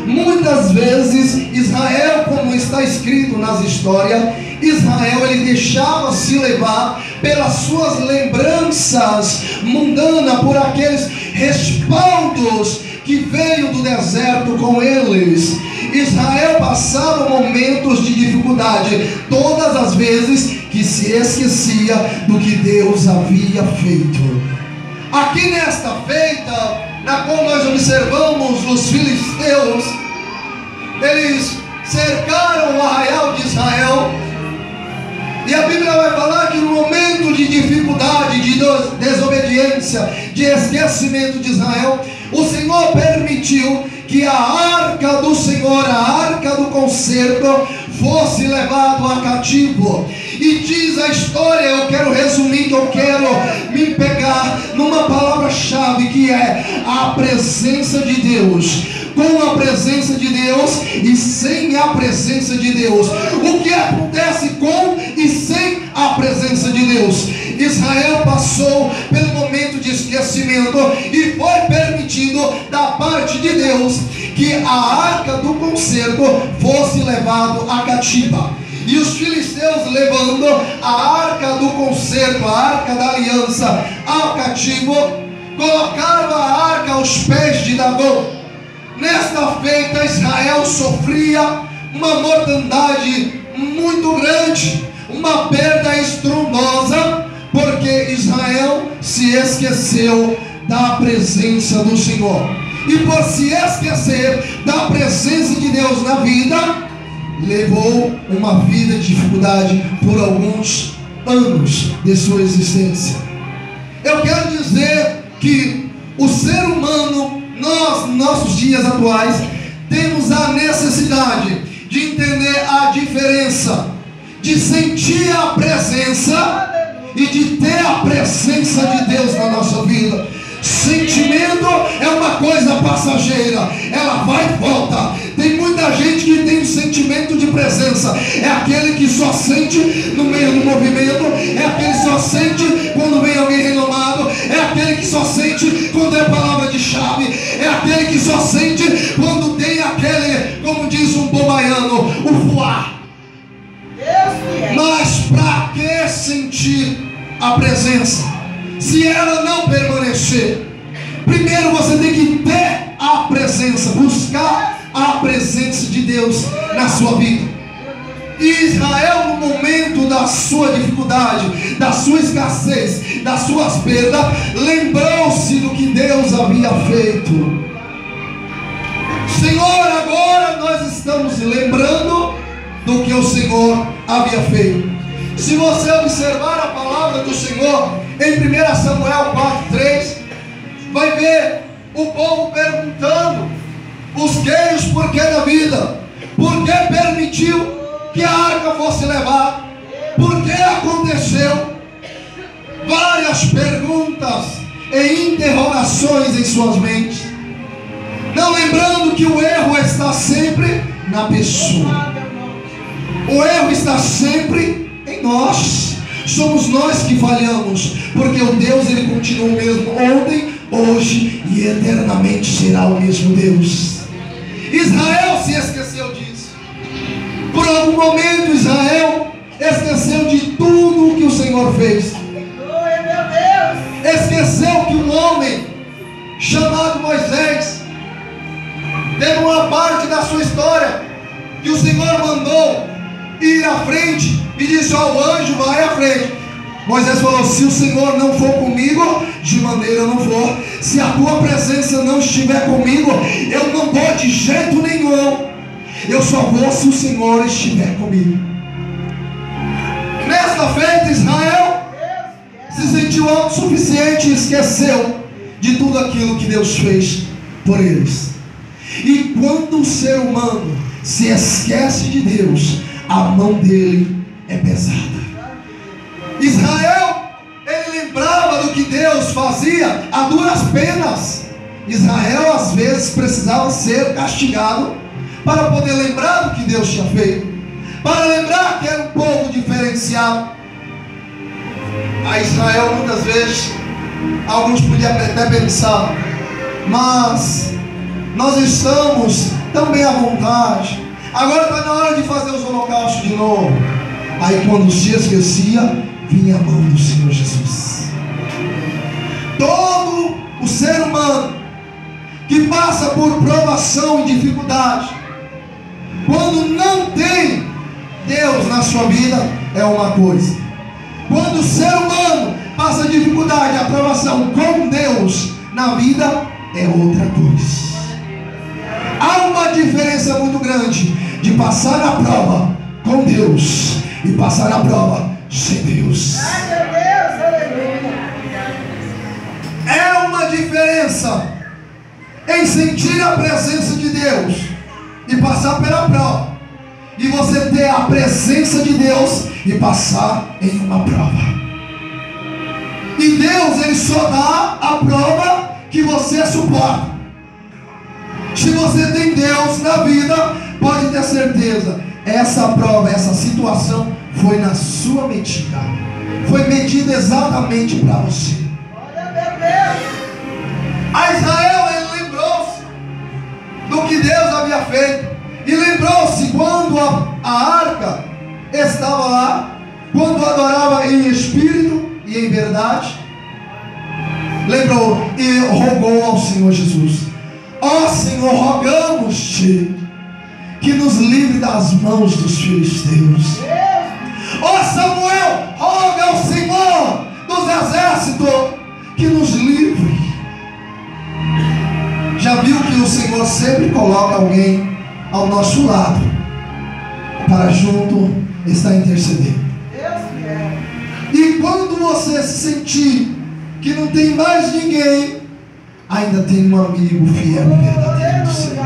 Muitas vezes Israel, como está escrito nas histórias, Israel ele deixava se levar pelas suas lembranças mundanas, por aqueles respaldos que veio do deserto com eles. Israel passava momentos de dificuldade todas as vezes que se esquecia do que Deus havia feito. Aqui nesta feita, na qual nós observamos os filisteus, eles cercaram o arraial de Israel, e a Bíblia vai falar que no momento de dificuldade, de desobediência, de esquecimento de Israel, o Senhor permitiu que a arca do Senhor, a arca do concerto, fosse levado a cativo. E diz a história, eu quero resumir, que eu quero me pegar numa palavra-chave, que é a presença de Deus. Com a presença de Deus e sem a presença de Deus. O que acontece com e sem a presença de Deus? Israel passou pelo momento de esquecimento e foi permitido da parte de Deus que a arca do concerto fosse levado a cativa. E os filisteus, levando a arca do concerto, a arca da aliança, ao cativo, colocaram a arca aos pés de Dagom. Nesta feita, Israel sofria uma mortandade muito grande, uma perda estrondosa, porque Israel se esqueceu da presença do Senhor. E por se esquecer da presença de Deus na vida, levou uma vida de dificuldade por alguns anos de sua existência. Eu quero dizer que o ser humano, nós, nossos dias atuais, temos a necessidade de entender a diferença, de sentir a presença e de ter a presença de Deus na nossa vida. Sentimento é uma coisa passageira, ela vai e volta. Tem muita gente que tem um sentimento de presença, é aquele que só sente no meio do movimento, é aquele que só sente quando vem alguém renomado, é aquele que só sente quando é palavra de chave, é aquele que só sente quando tem aquele, como diz um bom baiano, o fuá. Mas para que sentir a presença se ela não permanecer? Primeiro você tem que ter a presença, buscar a presença de Deus na sua vida. E Israel, no momento da sua dificuldade, da sua escassez, das suas perdas, lembrou-se do que Deus havia feito. Senhor, agora nós estamos lembrando do que o Senhor havia feito. Se você observar a palavra do Senhor em 1 Samuel 4:3, vai ver o povo perguntando os queijos por que da vida, por que permitiu que a arca fosse levada, por que aconteceu. Várias perguntas e interrogações em suas mentes, não lembrando que o erro está sempre na pessoa, o erro está sempre em nós. Somos nós que falhamos, porque o Deus, ele continua o mesmo ontem, hoje e eternamente será o mesmo Deus. Israel se esqueceu disso. Por algum momento Israel esqueceu de tudo o que o Senhor fez. Esqueceu que um homem chamado Moisés teve uma parte da sua história que o Senhor mandou ir à frente e disse: ó, o anjo vai à frente. Moisés falou: se o Senhor não for comigo, de maneira eu não vou. Se a tua presença não estiver comigo, eu não vou de jeito nenhum. Eu só vou se o Senhor estiver comigo. Nesta feita, Israel se sentiu autossuficiente e esqueceu de tudo aquilo que Deus fez por eles. E quando o ser humano se esquece de Deus, a mão dele é pesada. Israel, ele lembrava do que Deus fazia a duras penas. Israel às vezes precisava ser castigado para poder lembrar do que Deus tinha feito, para lembrar que era um povo diferenciado. A Israel, muitas vezes, alguns podiam até pensar: mas nós estamos tão bem à vontade, agora está na hora de fazer os holocaustos de novo. Aí quando se esquecia, vinha a mão do Senhor Jesus. Todo o ser humano que passa por provação e dificuldade, quando não tem Deus na sua vida, é uma coisa. Quando o ser humano passa dificuldade, aprovação com Deus na vida, é outra coisa. Há uma diferença muito grande de passar na prova com Deus e passar na prova sem Deus. É uma diferença em sentir a presença de Deus e passar pela prova, e você ter a presença de Deus e passar em uma prova. E Deus, Ele só dá a prova que você suporta. Se você tem Deus na vida, pode ter certeza, essa prova, essa situação foi na sua medida, foi medida exatamente para você. A Israel, ele lembrou-se do que Deus havia feito, e lembrou-se quando a arca estava lá, quando adorava em espírito e em verdade. Lembrou e rogou ao Senhor Jesus: ó Senhor, rogamos-te que nos livre das mãos dos filisteus. Ó Samuel, roga ao Senhor dos exércitos que nos livre. Já viu que o Senhor sempre coloca alguém ao nosso lado para junto estar intercedendo. E quando você se sentir que não tem mais ninguém, ainda tem um amigo fiel e verdadeiro do Senhor.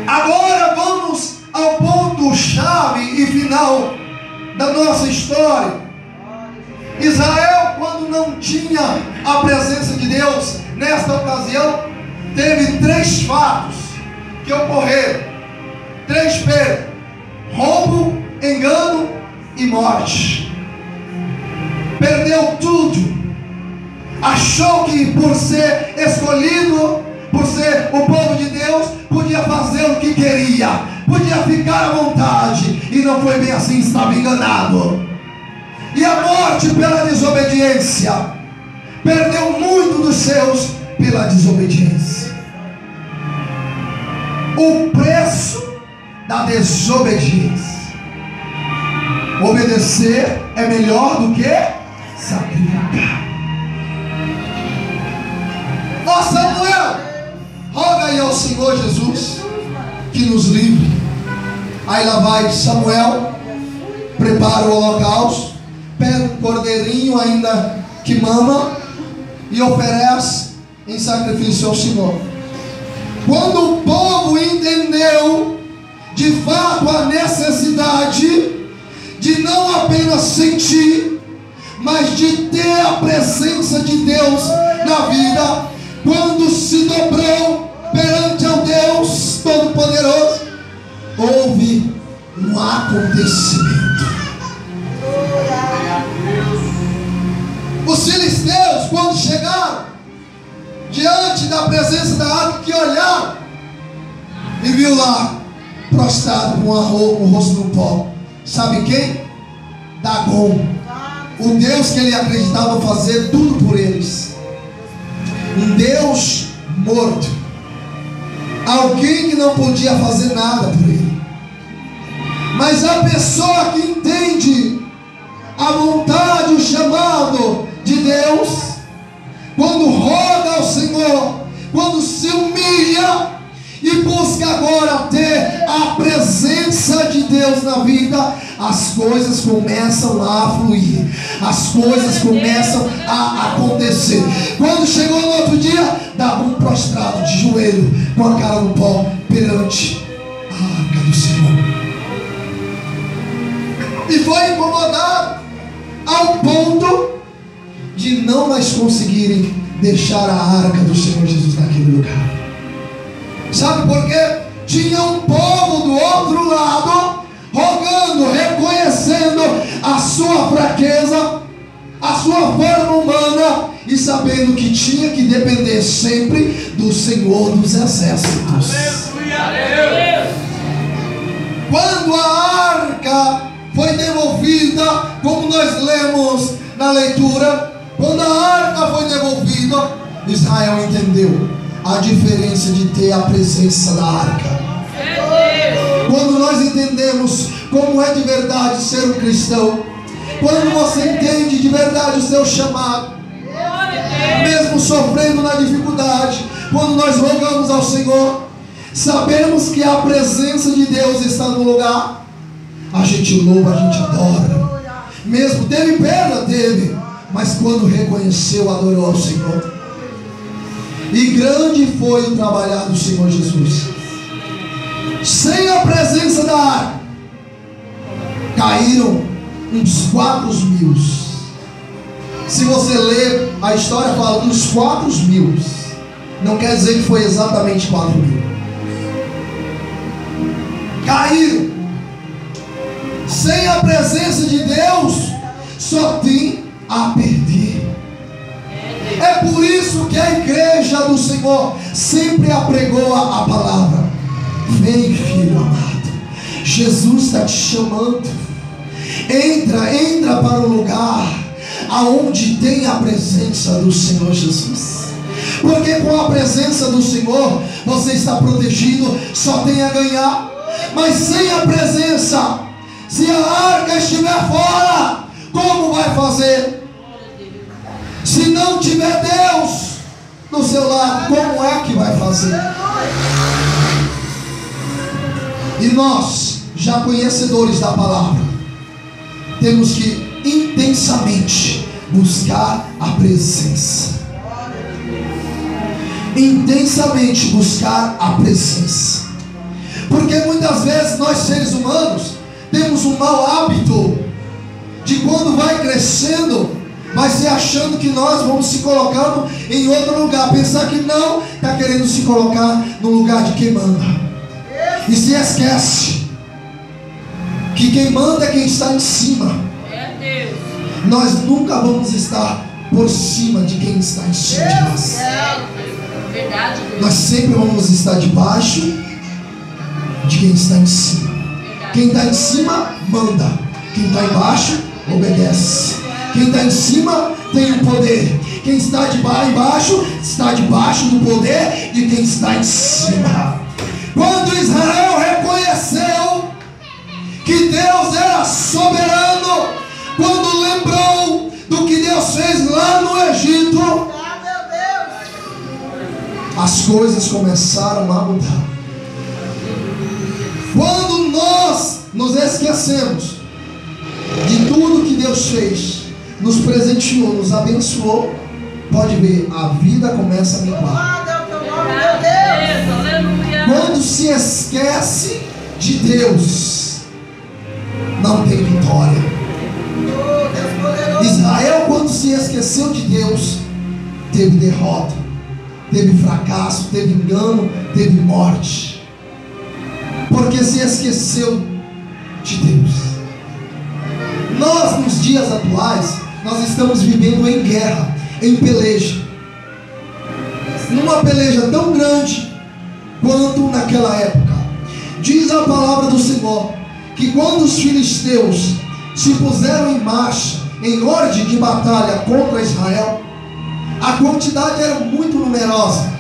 Agora vamos ao ponto chave e final da nossa história. Israel, quando não tinha a presença de Deus, nesta ocasião, teve 3 fatos que ocorreram. 3 perdas: roubo, engano e morte. Perdeu tudo. Achou que por ser escolhido, por ser o povo de Deus, podia fazer o que queria, podia ficar à vontade, e não foi bem assim, estava enganado. E a morte pela desobediência, perdeu muito dos seus pela desobediência. O preço da desobediência. Obedecer é melhor do que sacrificar. Ó Samuel, roga aí ao Senhor Jesus que nos livre. Aí lá vai Samuel, prepara o holocausto, pega um cordeirinho ainda que mama e oferece em sacrifício ao Senhor. Quando o povo entendeu de fato a necessidade de não apenas sentir, mas de ter a presença de Deus na vida, quando se dobrou perante ao Deus Todo-Poderoso, houve um acontecimento. Os filisteus, quando chegaram diante da presença da arca, que olharam e viu lá prostrado com o rosto no pó, sabe quem? Dagon, o Deus que ele acreditava fazer tudo por eles, um Deus morto, alguém que não podia fazer nada por ele. Mas a pessoa que entende a vontade, o chamado de Deus, quando roga ao Senhor, quando se humilha e busca agora ter a presença de Deus na vida, as coisas começam a fluir, as coisas começam a acontecer. Quando chegou no outro dia, dava um prostrado de joelho, com a cara no pó, perante a arca do Senhor. E foi incomodado ao ponto de não mais conseguirem deixar a arca do Senhor Jesus naquele lugar. Sabe por quê? Tinha um povo do outro lado, rogando, reconhecendo a sua fraqueza, a sua forma humana, e sabendo que tinha que depender sempre do Senhor dos Exércitos. Quando a arca foi devolvida, como nós lemos na leitura, quando a arca foi devolvida, Israel entendeu a diferença de ter a presença da arca. Quando nós entendemos como é de verdade ser um cristão, quando você entende de verdade o seu chamado, mesmo sofrendo na dificuldade, quando nós rogamos ao Senhor, sabemos que a presença de Deus está no lugar, a gente louva, a gente adora. Mesmo teve perda, teve, mas quando reconheceu, adorou ao Senhor. E grande foi o trabalhar do Senhor Jesus. Sem a presença da arca, caíram uns 4.000. Se você ler a história, fala uns 4.000. Não quer dizer que foi exatamente 4.000. Caíram. Sem a presença de Deus, só tem a perder. É por isso que a igreja do Senhor sempre apregou a palavra. Vem, filho amado, Jesus está te chamando. Entra para o lugar aonde tem a presença do Senhor Jesus. Porque com a presença do Senhor você está protegido, só tem a ganhar. Mas sem a presença, se a arca estiver fora, como vai fazer? Se não tiver Deus do seu lado, como é que vai fazer? E nós, já conhecedores da palavra, temos que intensamente buscar a presença. Intensamente buscar a presença. Porque muitas vezes nós, seres humanos, temos um mau hábito de quando vai crescendo, vai se achando que nós vamos se colocando em outro lugar, pensar que não está querendo se colocar no lugar de quem manda, e se esquece que quem manda é quem está em cima. Nós nunca vamos estar por cima de quem está em cima de nós. Nós sempre vamos estar debaixo de quem está em cima. Quem está em cima manda, quem está embaixo obedece. Quem está em cima tem o poder. Quem está embaixo está debaixo do poder de quem está em cima. Quando Israel reconheceu que Deus era soberano, quando lembrou do que Deus fez lá no Egito, as coisas começaram a mudar. Quando nós nos esquecemos de tudo que Deus fez, nos presenteou, nos abençoou, pode ver, a vida começa a minguar. Quando se esquece de Deus, não tem vitória. Israel, quando se esqueceu de Deus, teve derrota, teve fracasso, teve engano, teve morte, porque se esqueceu de Deus. Nós, nos dias atuais, nós estamos vivendo em guerra, em peleja, numa peleja tão grande quanto naquela época. Diz a palavra do Senhor que quando os filisteus se puseram em marcha, em ordem de batalha contra Israel, a quantidade era muito numerosa,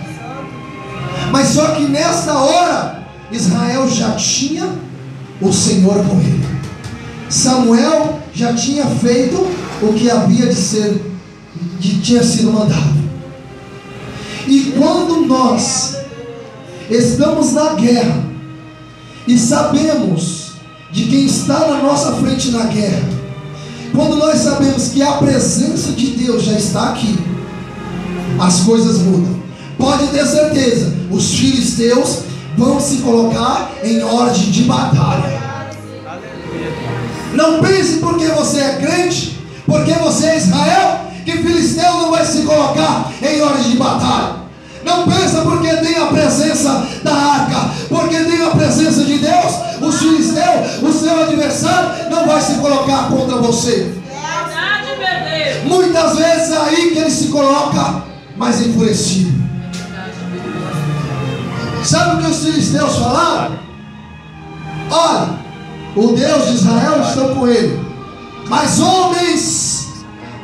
mas só que nessa hora Israel já tinha o Senhor com ele. Samuel já tinha feito o que havia tinha sido mandado. E quando nós estamos na guerra e sabemos de quem está na nossa frente na guerra, quando nós sabemos que a presença de Deus já está aqui, as coisas mudam. Pode ter certeza, os filisteus vão se colocar em ordem de batalha. Não pense porque você é crente, porque você é Israel, que filisteu não vai se colocar em ordem de batalha. Não pensa porque tem a presença da arca, porque tem a presença de Deus, os filisteus, o seu adversário, não vai se colocar contra você. Muitas vezes a aí que ele se coloca mais enfurecido. Sabe o que os filisteus falaram? Olha, o Deus de Israel está com ele, mas homens,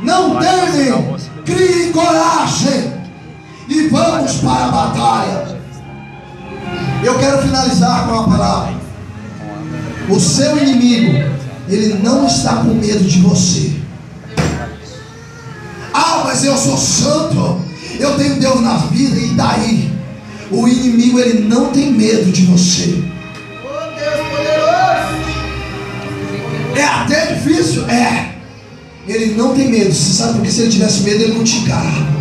não temem, criem coragem e vamos para a batalha. Eu quero finalizar com uma palavra. O seu inimigo, ele não está com medo de você. Ah, mas eu sou santo, eu tenho Deus na vida, e daí? O inimigo, ele não tem medo de você. Oh, Deus poderoso! É até difícil? É. Ele não tem medo. Você sabe porque se ele tivesse medo, ele não te encarava.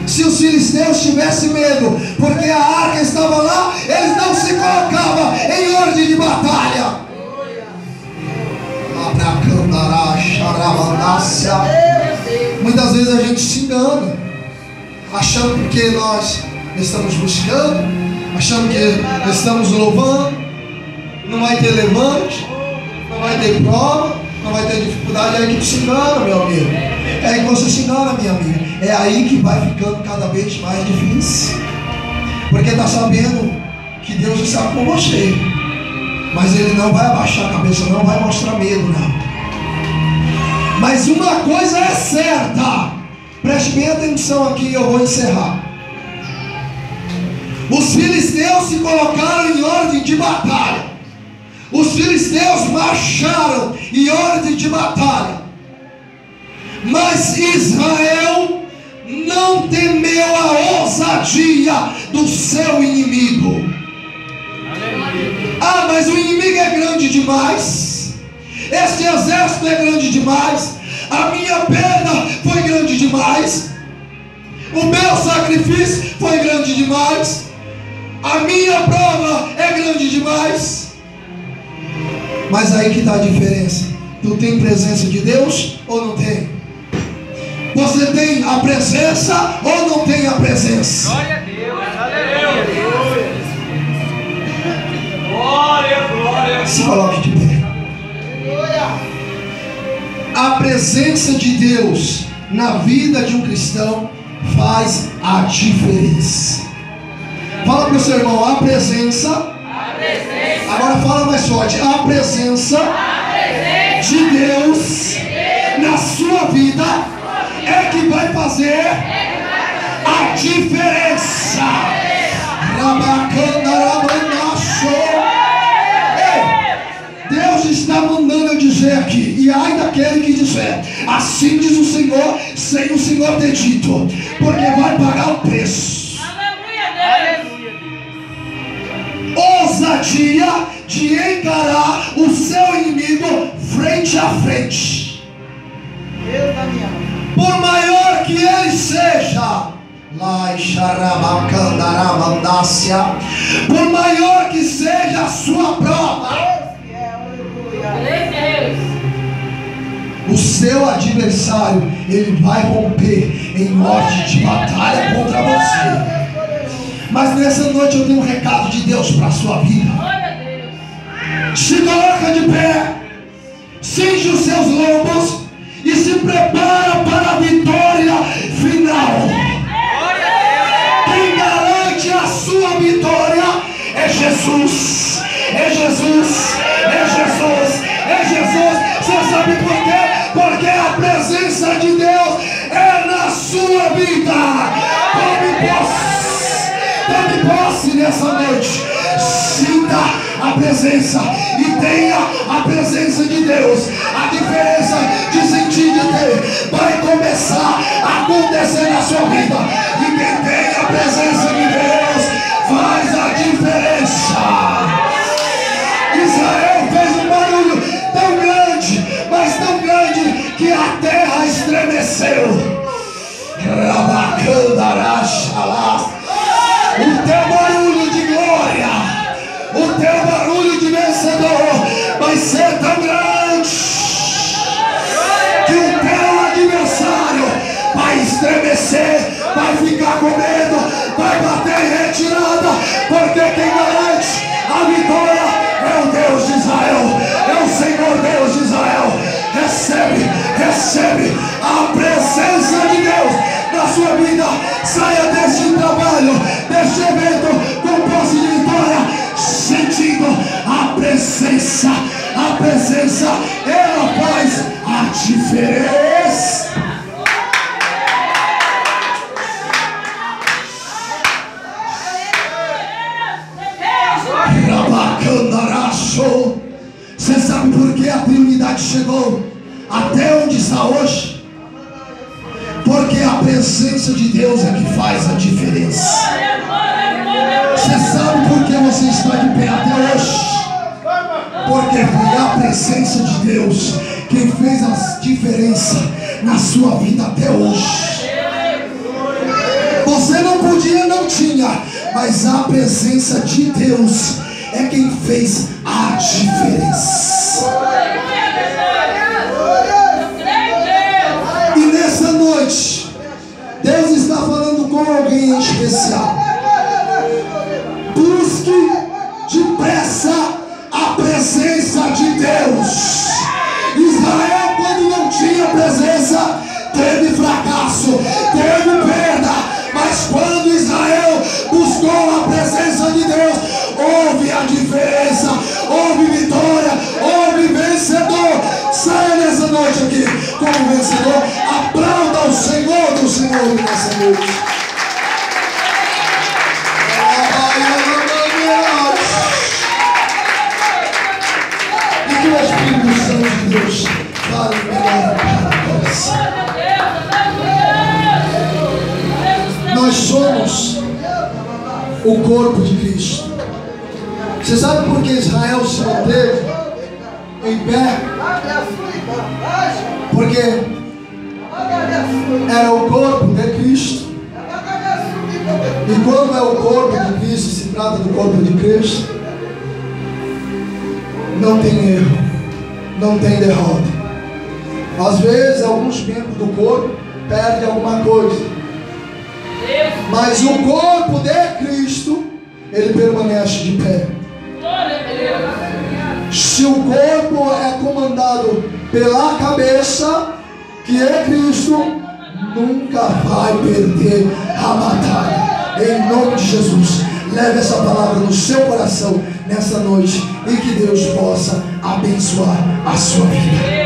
Se os filisteus tivessem medo, porque a arca estava lá, eles não se colocavam em ordem de batalha. Muitas vezes a gente se engana, achando que nós estamos buscando, achando que estamos louvando, não vai ter levante, não vai ter prova, não vai ter dificuldade. É aí que tu se engana, meu amigo. É aí que você se engana, minha amiga. É aí que vai ficando cada vez mais difícil, porque está sabendo que Deus está com você, mas Ele não vai abaixar a cabeça, não vai mostrar medo, não. Mas uma coisa é certa, preste bem atenção aqui e eu vou encerrar. Os filisteus se colocaram em ordem de batalha. Os filisteus marcharam em ordem de batalha. Mas Israel não temeu a ousadia do seu inimigo. Ah, mas o inimigo é grande demais. Este exército é grande demais. A minha perda foi grande demais. O meu sacrifício foi grande demais. A minha prova é grande demais. Mas aí que está a diferença. Tu tem presença de Deus ou não tem? Você tem a presença ou não tem a presença? Glória a Deus, aleluia. Glória, glória. Se coloque de pé. A presença de Deus na vida de um cristão faz a diferença. Fala para o seu irmão, a presença. Agora fala mais forte. A presença de Deus na sua vida é que vai fazer a diferença. Deus está mandando eu dizer aqui, e ai daquele que disser, assim diz o Senhor, sem o Senhor ter dito, porque vai pagar o preço. Ousadia de encarar o seu inimigo frente a frente. Deus da minha mão. Por maior que ele seja, por maior que seja a sua prova, o seu adversário, ele vai romper em morte de batalha contra você. Mas nessa noite eu tenho um recado de Deus para a sua vida. Se coloca de pé, cinge os seus lombos e se prepara para a vitória final. Quem garante a sua vitória é Jesus. É Jesus. É Jesus. É Jesus. Você sabe por quê? Porque a presença de Deus é na sua vida. Tome posse nessa noite. Sinta a presença e tenha a presença de Deus. A diferença de sentir e de ter vai começar a acontecer na sua vida. E quem tem a presença de Deus faz a diferença. Israel fez um barulho tão grande, mas tão grande, que a terra estremeceu. O teu barulho de glória, o teu barulho de vencedor vai ser tão grande que o teu adversário vai estremecer, vai ficar com medo, vai bater em retirada, porque quem garante a vitória é o Deus de Israel, é o Senhor Deus de Israel. Recebe Recebe a presença de Deus na sua vida. Saia deste trabalho, deste evento com posse de vitória, sentindo a presença. A presença, ela faz a diferença. Rabacandaraço. Você sabe por que a Trindade chegou até onde está hoje? Porque a presença de Deus é que faz a diferença. Você sabe por que você está de pé até hoje? Porque foi a presença de Deus quem fez a diferença na sua vida até hoje. Você não podia, não tinha, mas a presença de Deus é quem fez a diferença. E nessa noite, Deus está falando com alguém em especial. Busque depressa a presença de Deus. Israel, quando não tinha presença, teve fracasso, teve perda. Mas quando Israel buscou a presença de Deus, houve a diferença, houve vitória, houve vencedor. Saia nessa noite aqui como vencedor. Aplauda o Senhor do Senhor nessa noite. E que o Espírito Santo de Deus fale melhor para nós. Nós somos o corpo de Cristo. Você sabe por que Israel se manteve em pé? Porque era o corpo de Cristo. E quando é o corpo de Cristo, se trata do corpo de Cristo, não tem erro, não tem derrota. Às vezes alguns membros do corpo perdem alguma coisa, mas o corpo de Cristo, ele permanece de pé. Se o corpo é comandado pela cabeça, que é Cristo, nunca vai perder a batalha. Em nome de Jesus, leve essa palavra no seu coração nessa noite e que Deus possa abençoar a sua vida.